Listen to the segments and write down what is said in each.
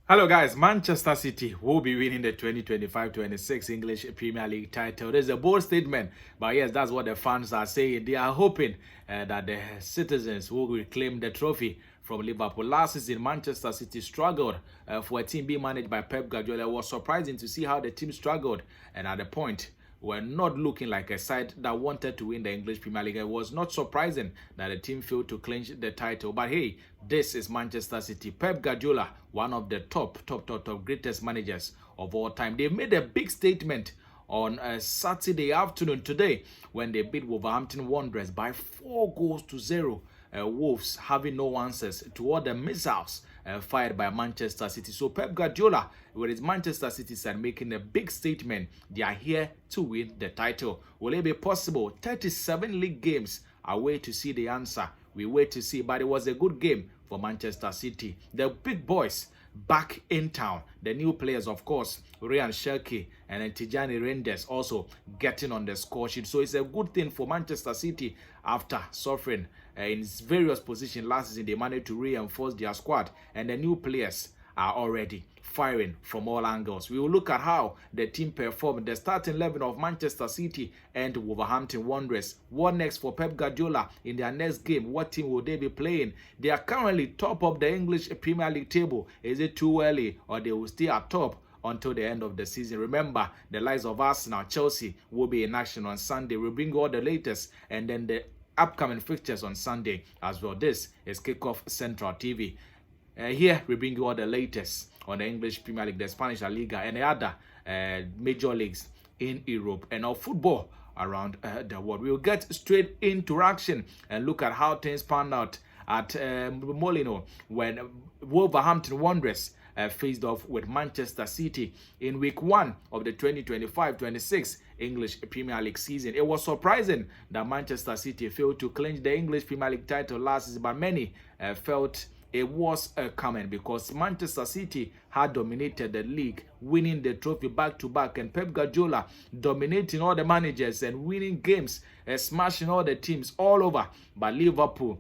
Hello guys, Manchester City will be winning the 2025-26 English Premier League title. There's a bold statement, but yes, that's what the fans are saying. They are hoping that the citizens will reclaim the trophy from Liverpool. Last season, Manchester City struggled for a team being managed by Pep Guardiola. It was surprising to see how the team struggled, and at the point, were not looking like a side that wanted to win the English Premier League. It was not surprising that the team failed to clinch the title. But hey, this is Manchester City. Pep Guardiola, one of the top greatest managers of all time. They made a big statement on a Saturday afternoon today when they beat Wolverhampton Wanderers by 4 goals to 0. Wolves having no answers to all the missiles fired by Manchester City. So Pep Guardiola, with his Manchester City side, making a big statement. They are here to win the title. Will it be possible? 37 league games away to see the answer. We wait to see, but it was a good game for Manchester City. The big boys back in town. The new players, of course, Cherki and then Cherki Reijnders also getting on the score sheet. So it's a good thing for Manchester City after suffering in various positions last season. They managed to reinforce their squad, and the new players are already firing from all angles. We will look at how the team performed. The starting 11 of Manchester City and Wolverhampton Wanderers. What next for Pep Guardiola in their next game? What team will they be playing? They are currently top of the English Premier League table. Is it too early, or they will stay at top until the end of the season? Remember, the likes of Arsenal, Chelsea will be in action on Sunday. We'll bring all the latest, and then the upcoming fixtures on Sunday as well. This is Kickoff Central TV. Here we bring you all the latest on the English Premier League, the Spanish La Liga, and the other major leagues in Europe and our football around the world. We'll get straight into action and look at how things panned out at Molino when Wolverhampton Wanderers faced off with Manchester City in week 1 of the 2025-26 English Premier League season. It was surprising that Manchester City failed to clinch the English Premier League title last season, but many felt it was coming because Manchester City had dominated the league, winning the trophy back-to-back, and Pep Guardiola dominating all the managers and winning games, smashing all the teams all over. But Liverpool,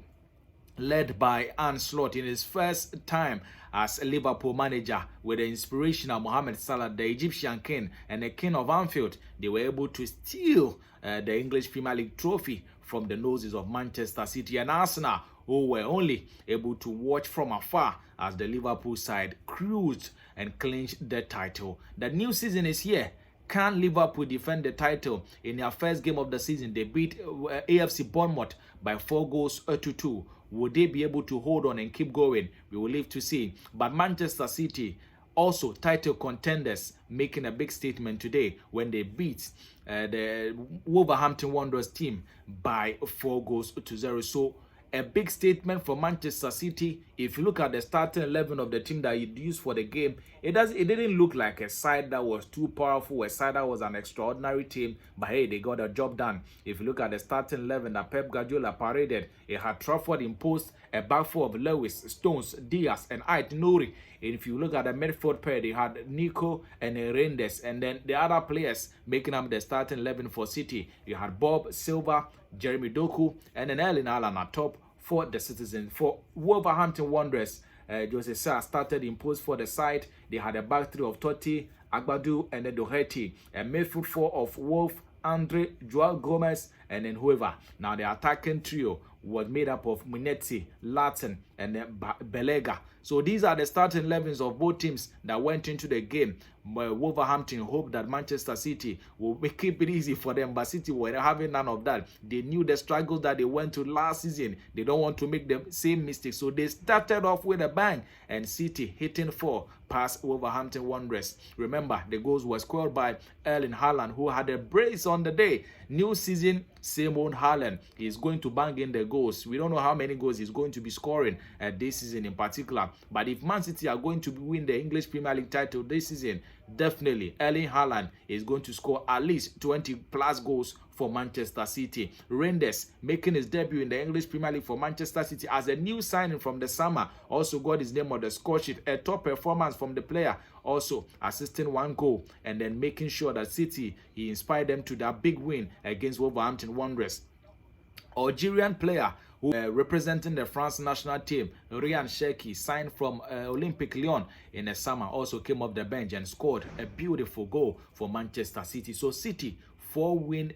led by Arne Slot in his first time as a Liverpool manager with the inspirational Mohamed Salah, the Egyptian king and the king of Anfield, they were able to steal the English Premier League trophy from the noses of Manchester City and Arsenal, who were only able to watch from afar as the Liverpool side cruised and clinched the title. The new season is here. Can Liverpool defend the title? In their first game of the season, they beat AFC Bournemouth by 4 goals to 2. Would they be able to hold on and keep going? We will live to see. But Manchester City, also title contenders, making a big statement today when they beat the Wolverhampton Wanderers team by 4 goals to 0. So a big statement for Manchester City. If you look at the starting 11 of the team that he used for the game, it didn't look like a side that was too powerful, a side that was an extraordinary team, but hey, they got a job done. If you look at the starting 11 that Pep Guardiola paraded, it had Trafford in post, a back four of Lewis, Stones, Diaz, and Ait Nouri. And if you look at the midfield pair, they had Nico and Reijnders, and then the other players making up the starting 11 for City. You had Bob, Silva, Jeremy Doku, and then Erling Haaland at top for the citizens. For Wolverhampton Wanderers, Jose Sa started in post for the side. They had a back three of Totti, Agbadu, and then Doherty. A midfield four of Wolf, Andre, Joao Gomez, and then whoever. Now the attacking trio was made up of Minetti, Latin, and then Belega. So these are the starting 11s of both teams that went into the game. Wolverhampton hoped that Manchester City will keep it easy for them, but City were having none of that. They knew the struggles that they went to last season. They don't want to make the same mistakes, so they started off with a bang, and City hitting 4 past Wolverhampton Wanderers. Remember, the goals were scored by Erling Haaland, who had a brace on the day. New season, same old Haaland. He's going to bang in the goals. We don't know how many goals he's going to be scoring this season in particular. But if Man City are going to win the English Premier League title this season, definitely Erling Haaland is going to score at least 20 plus goals for Manchester City. Reijnders making his debut in the English Premier League for Manchester City as a new signing from the summer. Also got his name on the score sheet. A top performance from the player. Also assisting 1 goal and then making sure that City, he inspired them to that big win against Wolverhampton Wanderers. Algerian player who representing the France national team, Cherki, signed from Olympique Lyon in the summer, also came off the bench and scored a beautiful goal for Manchester City. So City 4-win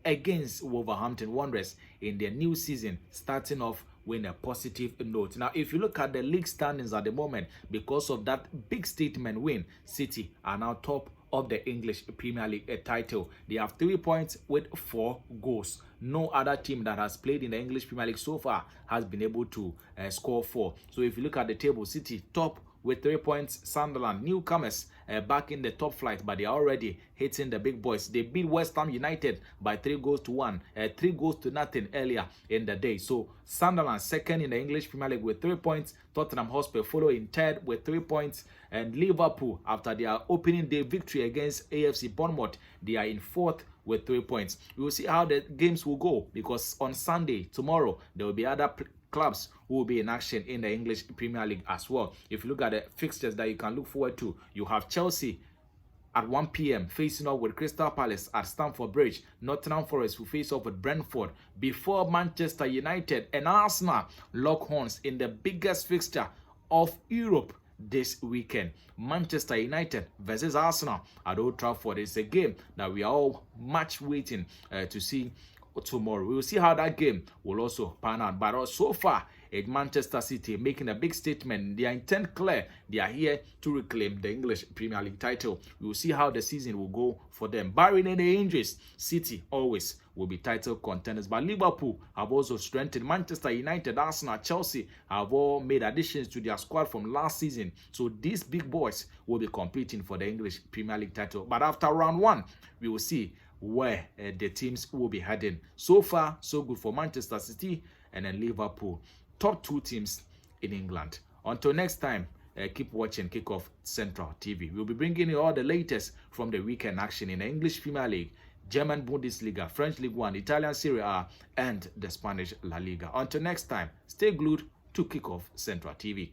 against Wolverhampton Wanderers in their new season, starting off with a positive note. Now, if you look at the league standings at the moment, because of that big statement win, City are now top of the English Premier League title. They have 3 points with 4 goals. No other team that has played in the English Premier League so far has been able to score 4. So if you look at the table, City top with 3 points. Sunderland, newcomers, back in the top flight, but they are already hitting the big boys. They beat West Ham United by 3-1, 3-0 earlier in the day. So Sunderland second in the English Premier League with 3 points. Tottenham Hotspur follow in third with 3 points, and Liverpool, after their opening day victory against AFC Bournemouth, they are in fourth with 3 points. We will see how the games will go, because on Sunday, tomorrow, there will be other clubs who will be in action in the English Premier League as well. If you look at the fixtures that you can look forward to, you have Chelsea at 1 p.m. facing off with Crystal Palace at Stamford Bridge. Nottingham Forest will face off with Brentford before Manchester United and Arsenal lock horns in the biggest fixture of Europe this weekend. Manchester United versus Arsenal at Old Trafford. It's a game that we are all much waiting to see tomorrow. We will see how that game will also pan out. But so far, Manchester City making a big statement. Their intent clear. They are here to reclaim the English Premier League title. We will see how the season will go for them. Barring any injuries, City always will be title contenders. But Liverpool have also strengthened. Manchester United, Arsenal, Chelsea have all made additions to their squad from last season. So these big boys will be competing for the English Premier League title. But after round 1, we will see where the teams will be heading. So far, so good for Manchester City and then Liverpool. Top 2 teams in England. Until next time, keep watching Kickoff Central TV. We'll be bringing you all the latest from the weekend action in the English Premier League, German Bundesliga, French League 1, Italian Serie A, and the Spanish La Liga. Until next time, stay glued to Kickoff Central TV.